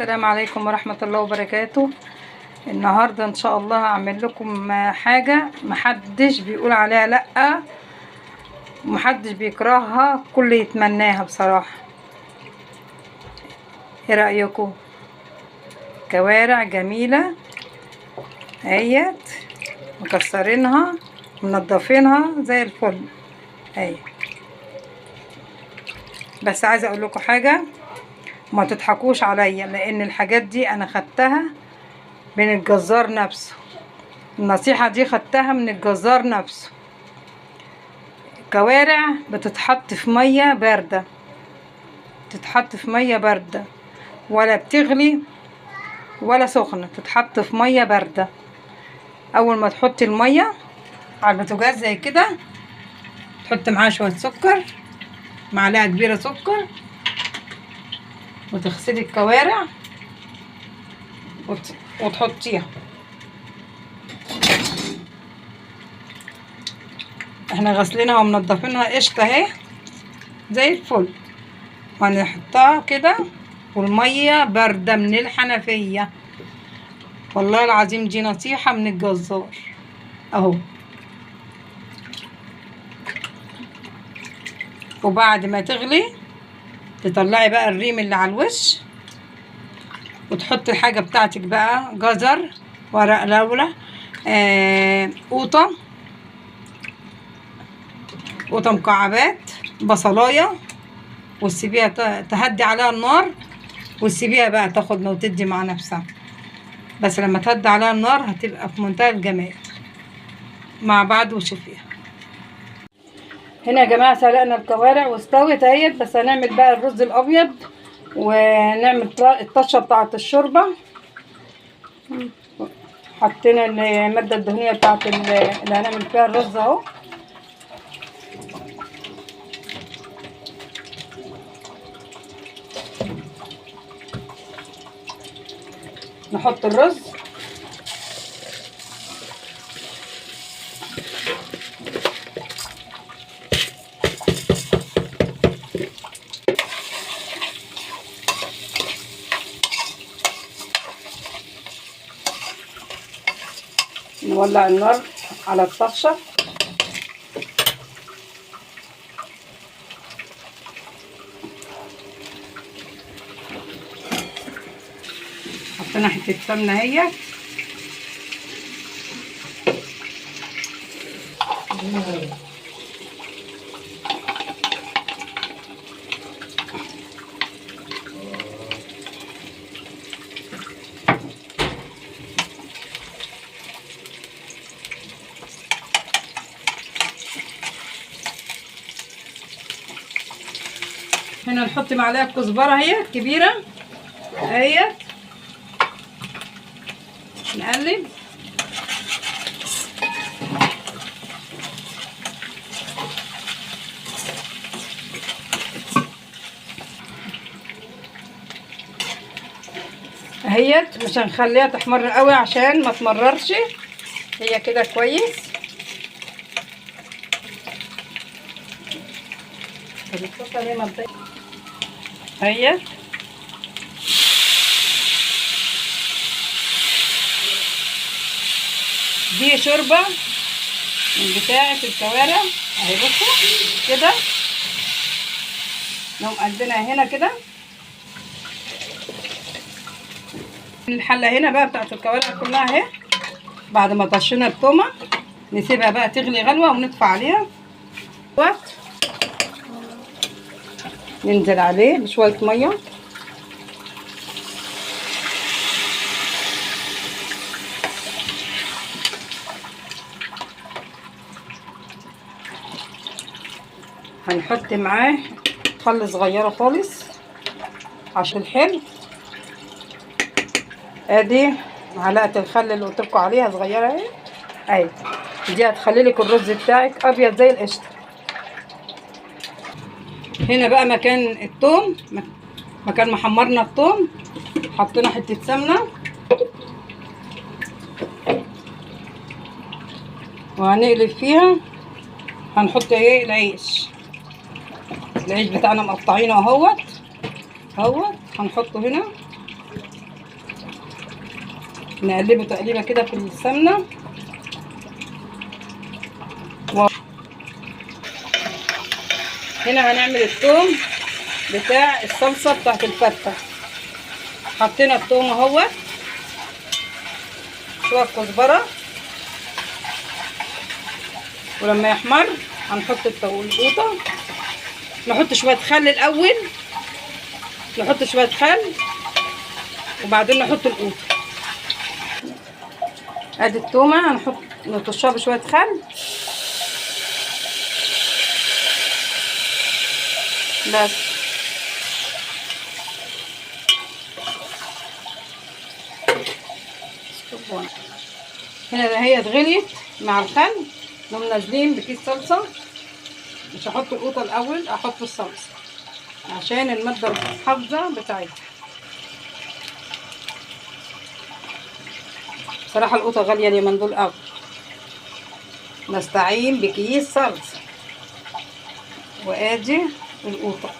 السلام عليكم ورحمة الله وبركاته. النهاردة ان شاء الله هعمل لكم حاجة محدش بيقول عليها لأ، محدش بيكرهها، كل يتمناها بصراحة. ايه رأيكم؟ كوارع جميلة اهيت، مكسرينها منضفينها زي الفل اهي. بس عايزة اقول لكم حاجة، ما تضحكوش عليا، لان الحاجات دي انا خدتها من الجزار نفسه. النصيحة دي خدتها من الجزار نفسه. كوارع بتتحط في مية باردة، تتحط في مية باردة، ولا بتغلي ولا سخنة، تتحط في مية باردة. اول ما تحطي المية على البوتاجاز زي كده، تحط معاها شوية سكر، معلقة كبيرة سكر، وتغسلي الكوارع وتحطيها. احنا غسلينها ومنضفينها قشطة اهي زي الفل، وهنحطها كده والمية باردة من الحنفية. والله العظيم دي نصيحة من الجزار اهو. وبعد ما تغلي تطلعي بقى الريم اللي على الوش، وتحطي الحاجة بتاعتك بقى، جزر، ورق لورا، قوطة مكعبات، بصلاية، وتسيبيها تهدي عليها النار، وتسيبيها بقى تاخد وتدي مع نفسها. بس لما تهدي عليها النار هتبقى في منتهى الجمال مع بعض. وشوفيها هنا يا جماعه، سلقنا الكوارع واستوت اهيت. بس هنعمل بقى الرز الابيض، ونعمل الطشه بتاعه الشوربه. حطينا الماده الدهنيه بتاعه اللي هنعمل فيها الرز اهو. نحط الرز، نولع النار على الطشه. حطينا حته سمنه اهي، هنا نحط معلقه كزبره اهي كبيره اهي، نقلب. اهيت، مش هنخليها تحمر قوي عشان ما تمررش، هي كده كويس. اهيت دي شوربه من بتاعه الكوارع اهي. بصوا كده، نقوم قلبينها هنا كده. الحله هنا بقى بتاعه الكوارع كلها اهي. بعد ما طشينا التومه نسيبها بقى تغلي غلوه ونطفي عليها. ننزل عليه بشويه ميه، هنحط معاه خل صغيره خالص عشان الحلو. ادي معلقه الخل اللي قلت لكم عليها صغيره اهي اهي. دي هتخلي لك الرز بتاعك ابيض زي القشطه. هنا بقى مكان الثوم، مكان ما حمرنا الثوم، حطينا حته سمنه، وهنقلب فيها. هنحط ايه؟ العيش بتاعنا مقطعينه اهوت هنحطه هنا نقلبه تقليبه كده في السمنه. هنا هنعمل الثوم بتاع الصلصه بتاعت الفته. حطينا الثوم اهوت، شويه كزبره، ولما يحمر هنحط القوطه. نحط شويه خل الاول، نحط شويه خل وبعدين نحط القوطه. ادي التومه هنحط نطشها بشويه خل بس. هنا هي اتغليت مع الخل، نقوم نازلين بكيس صلصه. مش هحط القوطه الاول، احط الصلصه عشان الماده الحافظه بتاعتها. بصراحه القوطه غاليه اليومين دول قوي. نستعين بكيس صلصه، وادي القوطه.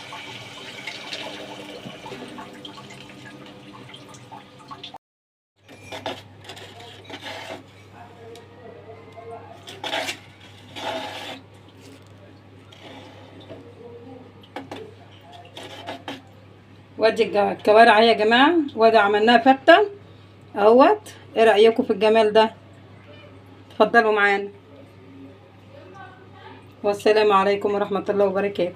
وادي الكوارع يا جماعه، وادي عملناها فته اهوت. ايه رايكم في الجمال ده؟ اتفضلوا معانا، والسلام عليكم ورحمه الله وبركاته.